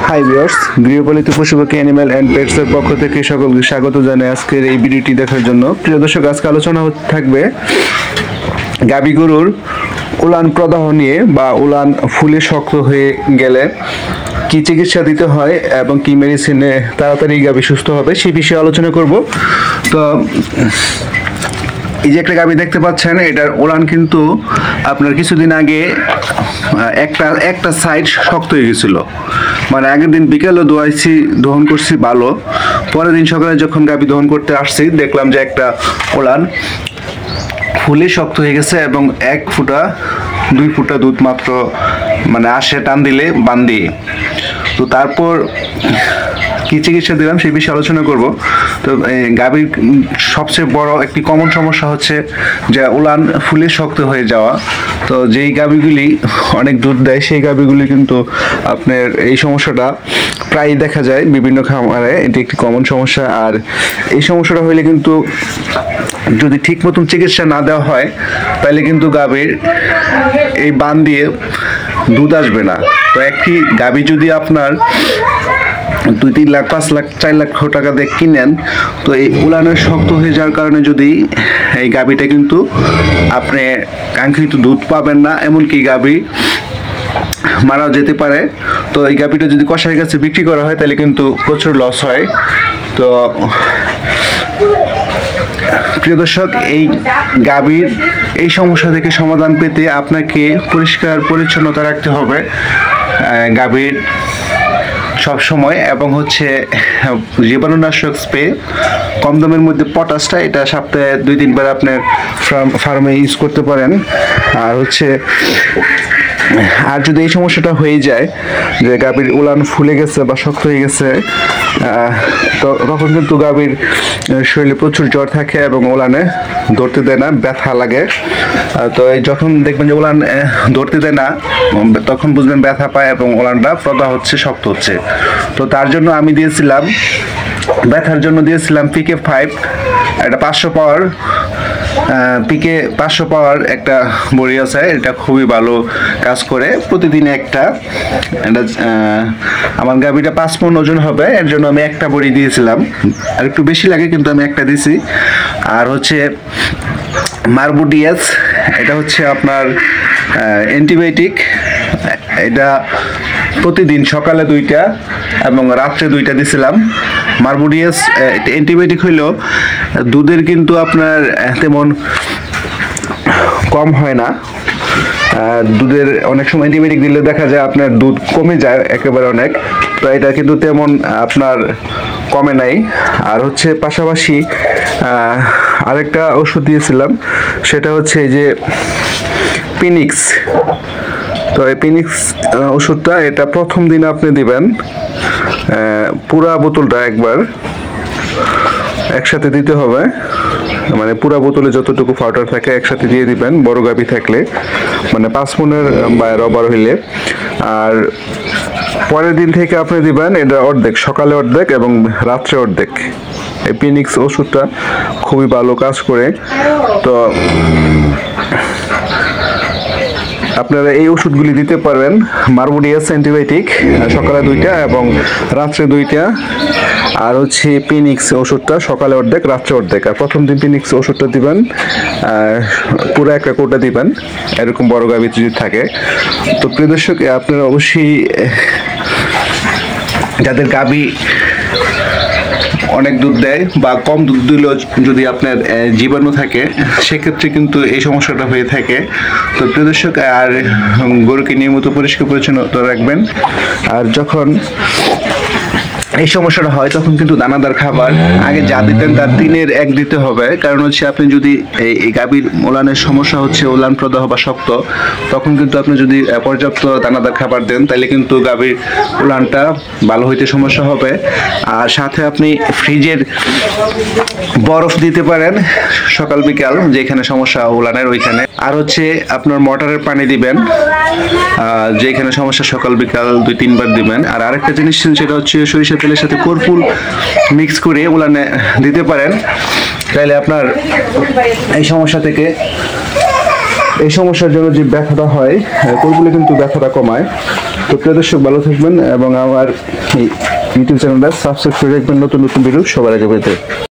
Hi viewers, গৃহপালিত পশুপাখি animal and pets এর পক্ষ থেকে সকলকে স্বাগত জানাই আজকের এই ভিডিওটি দেখার জন্য। প্রিয় দর্শক, আজকে আলোচনা থাকবে গাভী গরুর উলান প্রদাহ নিয়ে বা উলান ফুলে শক্ত হয়ে গেলে কি চিকিৎসা দিতে হয় এবং কি মেডিসিনে তাড়াতাড়ি গাভী সুস্থ হবে সেই বিষয়ে আলোচনা করব। তো এই যে একটা গাভী দেখতে পাচ্ছেন, এটার উলান কিন্তু আপনার কিছুদিন আগে একটা সাইড শক্ত হয়ে গেছিল। মানে আগের দিন বিকেলে দহন করছি ভালো, পরের দিন সকালে যখন গাভী দহন করতে আসছি দেখলাম যে একটা উলান ফুলে শক্ত হয়ে গেছে এবং 1-2 ফুটা দুধ মাত্র মানে আসে টান দিলে বান দিয়ে। তো তারপর কি চিকিৎসা দিলাম সেই বিষয়ে আলোচনা করব। তো গাভীর সবচেয়ে বড় একটি কমন সমস্যা হচ্ছে যে উলান ফুলে শক্ত হয়ে যাওয়া। তো যেই গাভীগুলি অনেক দুধ দেয় সেই গাভীগুলি কিন্তু আপনার এই সমস্যাটা প্রায় দেখা যায় বিভিন্ন খামারে, এটি একটি কমন সমস্যা। আর এই সমস্যাটা হইলে কিন্তু যদি ঠিক মতন চিকিৎসা না দেওয়া হয় তাহলে কিন্তু গাভীর এই বান দিয়ে দুধ আসবে না। তো একটি গাভী যদি আপনার 2-3 লাখ 5 লাখ 4 লক্ষ টাকা দিয়ে কিনেন, তো এই উলানের শক্ত হয়ে যাওয়ার কারণে যদি এই গাভীটা কিন্তু আপনি কাঙ্ক্ষিত দুধ পাবেন না, এমনকি গাভী মারাও যেতে পারে। তো এই গাভীটা যদি কসাইয়ের কাছে বিক্রি করা হয় তাহলে কিন্তু প্রচুর লস হয়। তো প্রিয় দর্শক, এই গাভীর এই সমস্যা থেকে সমাধান পেতে আপনাকে পরিষ্কার পরিচ্ছন্নতা রাখতে হবে গাভীর সব সময়, এবং হচ্ছে জীবাণুনাশক স্প্রে কম দামের মধ্যে পটাশটা, এটা সপ্তাহে 2-3 বার আপনার ফার্মে ইউজ করতে পারেন। আর যদি এই সমস্যাটা হয়ে যায় যে গাভীর উলান ফুলে গেছে বা শক্ত হয়ে গেছে, তো তখন কিন্তু গাভীর শরীরে প্রচুর জ্বর থাকে এবং উলানে ধরতে দেয় না, ব্যথা লাগে। তো যখন দেখবেন যে উলান ধরতে দেয় না তখন বুঝবেন ব্যথা পায় এবং উলানটা প্রদাহ হচ্ছে, শক্ত হচ্ছে। তো তার জন্য আমি ব্যথার জন্য দিয়েছিলাম PK5, এটা 500 পাওয়ার PK500 পাওয়ার একটা বড়ি আছে, এটা খুবই ভালো কাজ করে। প্রতিদিন এটা আমার গাভীটা 5 মণ ওজন হবে, এর জন্য আমি একটা বড়ি দিয়েছিলাম। আর একটু বেশি লাগে কিন্তু আমি একটা দিছি। আর হচ্ছে মারবুডিয়াস, এটা হচ্ছে আপনার অ্যান্টিবায়োটিক, এটা প্রতিদিন সকালে 2টা এবং রাত্রে 2টা দিছিলাম। মারবুডিয়াস অ্যান্টিবায়োটিক হইলেও দুধের কিন্তু আপনার তেমন কম হয় না। দুধের অনেক সময় অ্যান্টিবায়োটিক দিলে দেখা যায় আপনার দুধ কমে যায় একেবারে অনেক, তো এটা কিন্তু তেমন আপনার কমে নাই। আর হচ্ছে পাশাপাশি আরেকটা ওষুধ দিয়েছিলাম, সেটা হচ্ছে এই যে পিনিক্স। তো এই পিনিক্স ওষুধটা এটা প্রথম দিন আপনি দিবেন, পুরা বোতলটা একসাথে দিতে হবে, মানে পুরা বোতলে যতটুকু পাউডার থাকে একসাথে দিয়ে দিবেন বড় গাভী থাকলে, মানে 5 মণের বাইরে ওভার হইলে। আর পরের দিন থেকে আপনি দিবেন এটা অর্ধেক, সকালে অর্ধেক এবং রাত্রে অর্ধেক। এই পিনিক্স ওষুধটা খুবই ভালো কাজ করে। তো আপনারা এই ওষুধগুলি দিতে পারবেন, মারবুডিয়াস অ্যান্টিবায়োটিক সকালে 2টা এবং রাত্রে 2টা। আর হচ্ছে পিনিক্স ওষুধটা সকালে অর্ধেক রাত্রে অর্ধেক। আর প্রথম দিন পিনিক্স ওষুধটা দিবেন, পুরো একটা কোটা দিবেন এরকম বড় গাভী যদি থাকে। তো প্রিয় দর্শক, আপনারা অবশ্যই যাদের গাভী অনেক দুধ দেয় বা কম দুধ দিলেও যদি আপনার জীবাণু থাকে সেক্ষেত্রে কিন্তু এই সমস্যাটা হয়ে থাকে। তো প্রিয় দর্শক, আর গরুকে নিয়মিত পরিষ্কার পরিচ্ছন্নতা রাখবেন। আর যখন এই সমস্যাটা হয় তখন কিন্তু দানাদার খাবার আগে যা দিতেন তার 3-এর 1 দিতে হবে। কারণ হচ্ছে আপনি যদি এই গাভীর উলানের সমস্যা হচ্ছে উলান প্রদাহ বা শক্ত, তখন কিন্তু আপনি যদি পর্যাপ্ত দানাদার খাবার দেন তাহলে কিন্তু গাভীর উলানটা ভালো হইতে সমস্যা হবে। আর সাথে আপনি ফ্রিজের বরফ দিতে পারেন সকাল বিকাল, যেখানে সমস্যা উলানের ওইখানে। আর হচ্ছে আপনার মোটরের পানি দিবেন, যেখানে সমস্যা সকাল বিকাল 2-3 বার দিবেন। আর আরেকটা জিনিস সেটা হচ্ছে সরিষা তেলের সাথে কর্পূর মিক্স করে উলানে দিতে পারেন, তাহলে আপনার এই সমস্যার জন্য যে ব্যথাটা হয়, কর্পূরে কিন্তু ব্যথাটা কমায়। তো প্রিয় দর্শক ভালো থাকবেন এবং আমার এই ইউটিউব চ্যানেলটা সাবস্ক্রাইব করে রাখবেন নতুন নতুন ভিডিও সবার আগে পেতে।